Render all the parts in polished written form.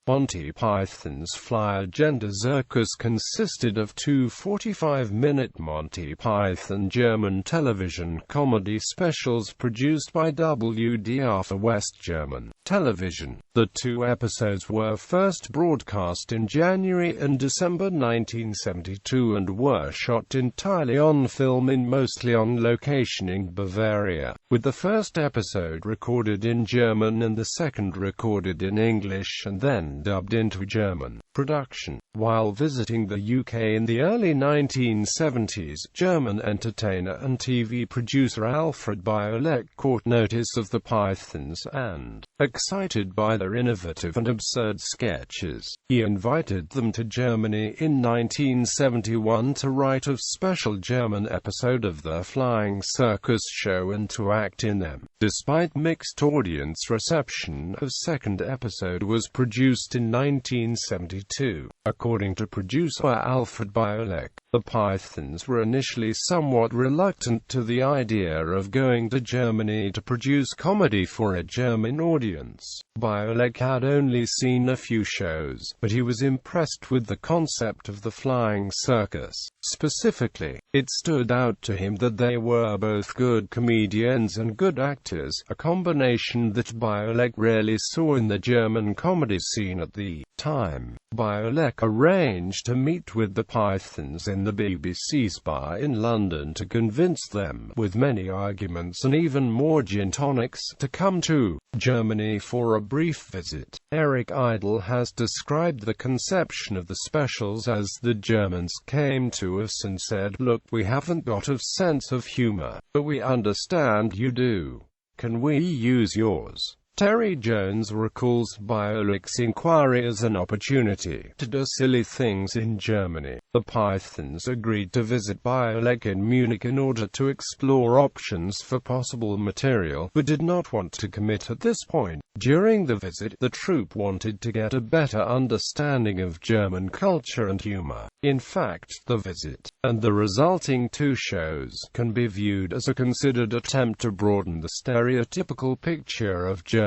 Monty Python's Fliegender Zirkus consisted of two 45-minute Monty Python German television comedy specials produced by WDR for West German television. The two episodes were first broadcast in January and December 1972 and were shot entirely on film in mostly on location in Bavaria, with the first episode recorded in German and the second recorded in English and then dubbed into German. Production. While visiting the UK in the early 1970s, German entertainer and TV producer Alfred Biolek caught notice of the Pythons and, excited by their innovative and absurd sketches, he invited them to Germany in 1971 to write a special German episode of the Flying Circus show and to act in them. Despite mixed audience reception, a second episode was produced in 1972. According to producer Alfred Biolek, the Pythons were initially somewhat reluctant to the idea of going to Germany to produce comedy for a German audience. Biolek had only seen a few shows, but he was impressed with the concept of the Flying Circus. Specifically, it stood out to him that they were both good comedians and good actors, a combination that Biolek rarely saw in the German comedy scene at the time. Biolek arranged to meet with the Pythons in the BBC's bar in London to convince them, with many arguments and even more gin tonics, to come to Germany for a brief visit. Eric Idle has described the conception of the specials as the Germans came to us and said, "Look, we haven't got a sense of humor, but we understand you do. Can we use yours?" Terry Jones recalls Biolek's inquiry as an opportunity to do silly things in Germany. The Pythons agreed to visit Biolek in Munich in order to explore options for possible material, but did not want to commit at this point. During the visit, the troupe wanted to get a better understanding of German culture and humor. In fact, the visit, and the resulting two shows, can be viewed as a considered attempt to broaden the stereotypical picture of Germans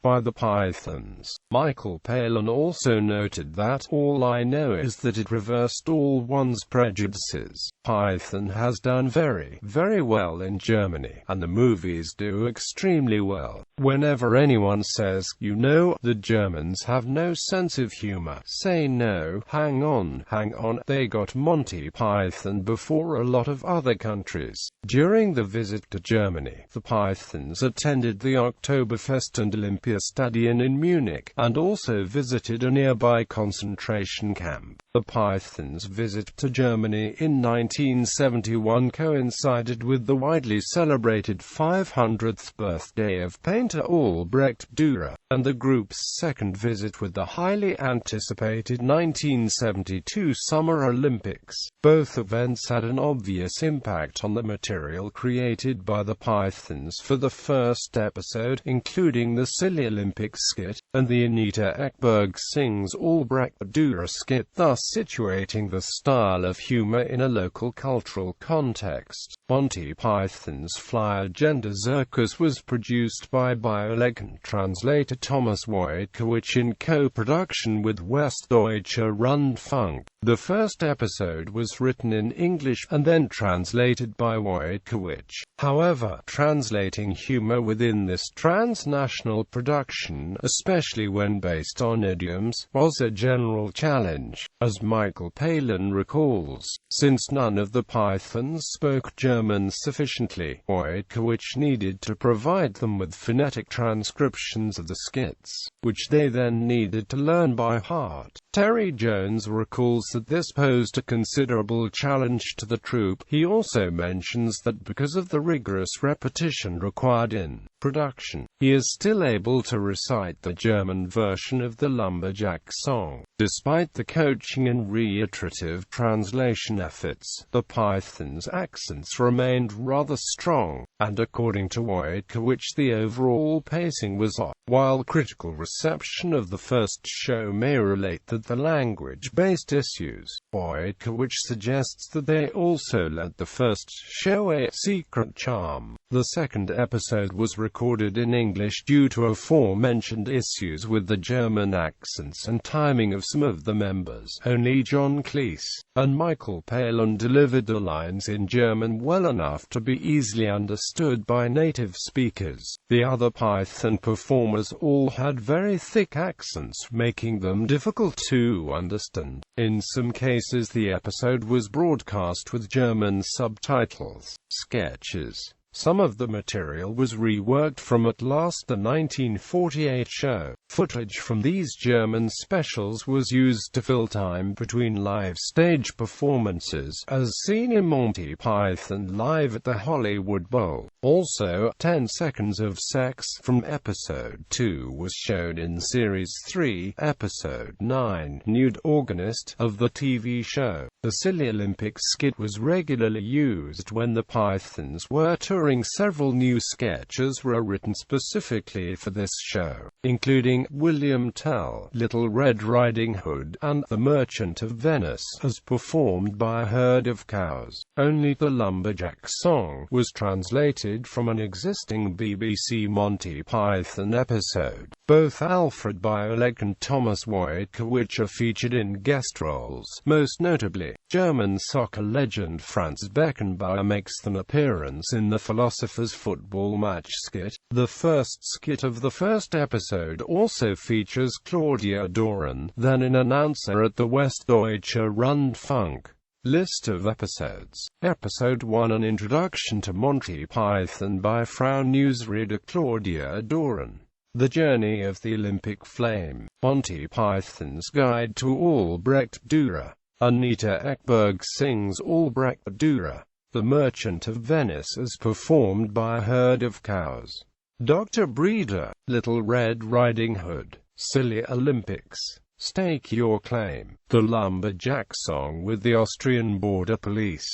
by the Pythons. Michael Palin also noted that, "All I know is that it reversed all one's prejudices. Python has done very, very well in Germany, and the movies do extremely well. Whenever anyone says, you know, the Germans have no sense of humor, say no, hang on, they got Monty Python before a lot of other countries." During the visit to Germany, the Pythons attended the Oktoberfest and Olympiastadion in Munich, and also visited a nearby concentration camp. The Pythons' visit to Germany in 1971 coincided with the widely celebrated 500th birthday of painter Albrecht Dürer, and the group's second visit with the highly anticipated 1972 Summer Olympics. Both events had an obvious impact on the material created by the Pythons for the first episode, including the Silly Olympics skit, and the Anita Ekberg Sings Albrecht Dürer skit, thus situating the style of humor in a local cultural context. Monty Python's Fliegender Zirkus was produced by Biolek and translator Thomas Wojtkiewicz in co-production with Westdeutscher Rundfunk. The first episode was written in English and then translated by Wojtkiewicz. However, translating humor within this transnational production, especially when based on idioms, was a general challenge. As Michael Palin recalls, since none of the Pythons spoke German sufficiently, Wojtkiewicz needed to provide them with phonetic transcriptions of the skits, which they then needed to learn by heart. Terry Jones recalls that this posed a considerable challenge to the troupe. He also mentions that because of the rigorous repetition required in production, he is still able to recite the German version of the Lumberjack song. Despite the coaching and reiterative translation efforts, the Pythons' accents remained rather strong, and according to Wojtkiewicz the overall pacing was off. While critical reception of the first show may relate that with the language-based issues, which suggests that they also lent the first show a secret charm. The second episode was recorded in English due to aforementioned issues with the German accents and timing of some of the members. Only John Cleese and Michael Palin delivered the lines in German well enough to be easily understood by native speakers. The other Python performers all had very thick accents, making them difficult to understand. In some cases the episode was broadcast with German subtitles. Sketches. Some of the material was reworked from At Last, the 1948 show. Footage from these German specials was used to fill time between live stage performances, as seen in Monty Python Live at the Hollywood Bowl. Also, 10 seconds of sex from episode 2 was shown in series 3, episode 9, Nude Organist, of the TV show. The Silly Olympics skit was regularly used when the Pythons were touring. Several new sketches were written specifically for this show, including William Tell, Little Red Riding Hood, and The Merchant of Venice, as performed by a herd of cows. Only the Lumberjack song was translated from an existing BBC Monty Python episode. Both Alfred Biolek and Thomas Wojtkiewicz are featured in guest roles. Most notably, German soccer legend Franz Beckenbauer makes an appearance in the Philosopher's Football Match skit. The first skit of the first episode also features Claudia Doran, then an announcer at the Westdeutsche Rundfunk. List of episodes. Episode 1: An Introduction to Monty Python by Frau newsreader Claudia Doran. The Journey of the Olympic Flame. Monty Python's Guide to Albrecht Dürer. Anita Ekberg sings Albrecht Dürer. The Merchant of Venice as performed by a herd of cows. Dr. Breeder. Little Red Riding Hood. Silly Olympics. Stake Your Claim. The Lumberjack Song with the Austrian Border Police.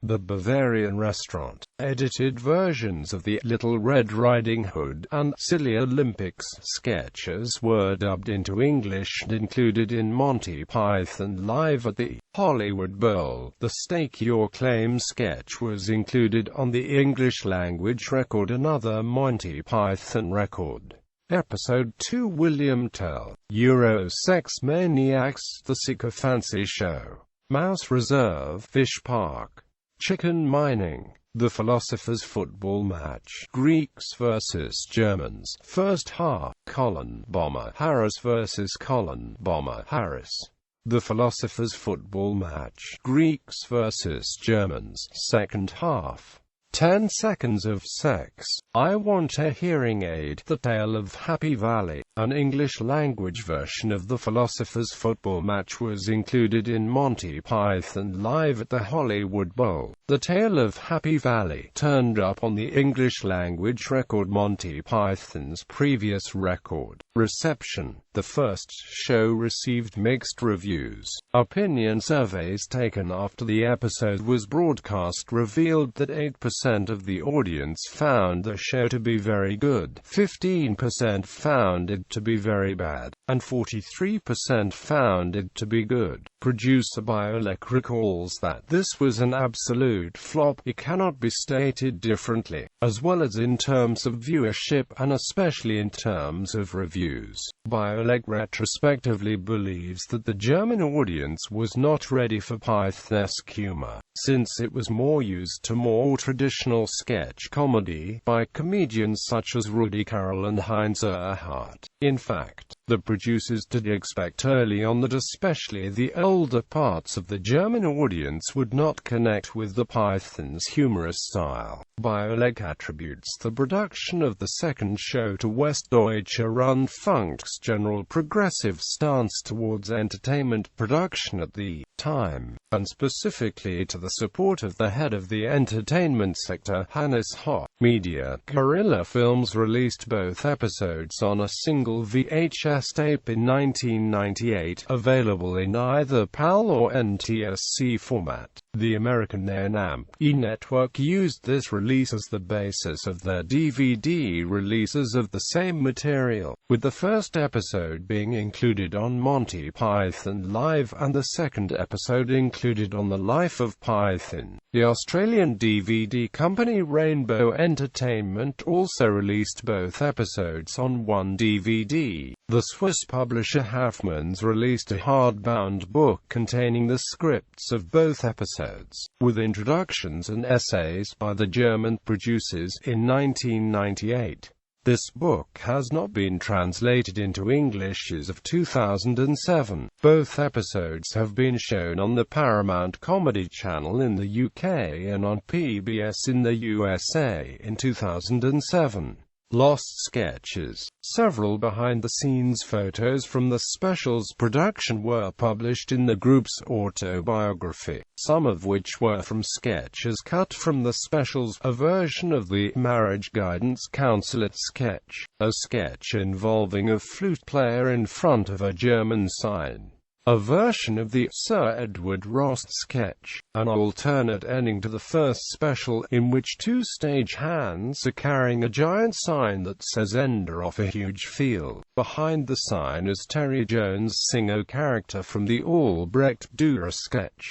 The Bavarian Restaurant. Edited versions of the Little Red Riding Hood and Silly Olympics sketches were dubbed into English and included in Monty Python Live at the Hollywood Bowl. The Stake Your Claim sketch was included on the English language record, another Monty Python record. Episode 2: William Tell. Sex Maniacs, The Sycophancy Show. Mouse Reserve, Fish Park. Chicken Mining. The Philosopher's Football Match. Greeks vs. Germans. First half. Colin Bomber Harris vs. Colin Bomber Harris. The Philosopher's Football Match. Greeks vs. Germans. Second half. 10 seconds of sex. I Want a Hearing Aid. The Tale of Happy Valley. An English-language version of the Philosopher's Football Match was included in Monty Python Live at the Hollywood Bowl. The Tale of Happy Valley turned up on the English-language record, Monty Python's previous record. Reception. The first show received mixed reviews. Opinion surveys taken after the episode was broadcast revealed that 8% of the audience found the show to be very good, 15% found it to be very bad, and 43% found it to be good. Producer Biolek recalls that this was an absolute flop. It cannot be stated differently, as well as in terms of viewership and especially in terms of reviews. Biolek retrospectively believes that the German audience was not ready for Pythonesque humor, since it was more used to more traditional sketch comedy by comedians such as Rudi Carrell and Heinz Erhardt. In fact, the producers did expect early on that especially the older parts of the German audience would not connect with the Pythons' humorous style. Biolek attributes the production of the second show to Westdeutsche Rundfunk's general progressive stance towards entertainment production at the time, and specifically to the support of the head of the entertainment sector, Hannes Hoff. Media Guerrilla Films released both episodes on a single VHS tape in 1998, available in either PAL or NTSC format. The American A&E network used this release as the basis of their DVD releases of the same material, with the first episode being included on Monty Python Live and the second episode included on The Life of Python. The Australian DVD company Rainbow Entertainment also released both episodes on one DVD. The Swiss publisher Hafmans released a hardbound book containing the scripts of both episodes, with introductions and essays by the German producers, in 1998. This book has not been translated into English as of 2007. Both episodes have been shown on the Paramount Comedy Channel in the UK and on PBS in the USA in 2007. Lost sketches. Several behind-the-scenes photos from the special's production were published in the group's autobiography, some of which were from sketches cut from the special's a version of the Marriage Guidance Counselor sketch, a sketch involving a flute player in front of a German sign, a version of the Sir Edward Ross sketch, an alternate ending to the first special, in which two stagehands are carrying a giant sign that says "Ender off a huge field." Behind the sign is Terry Jones' singer character from the Albrecht Dürer sketch.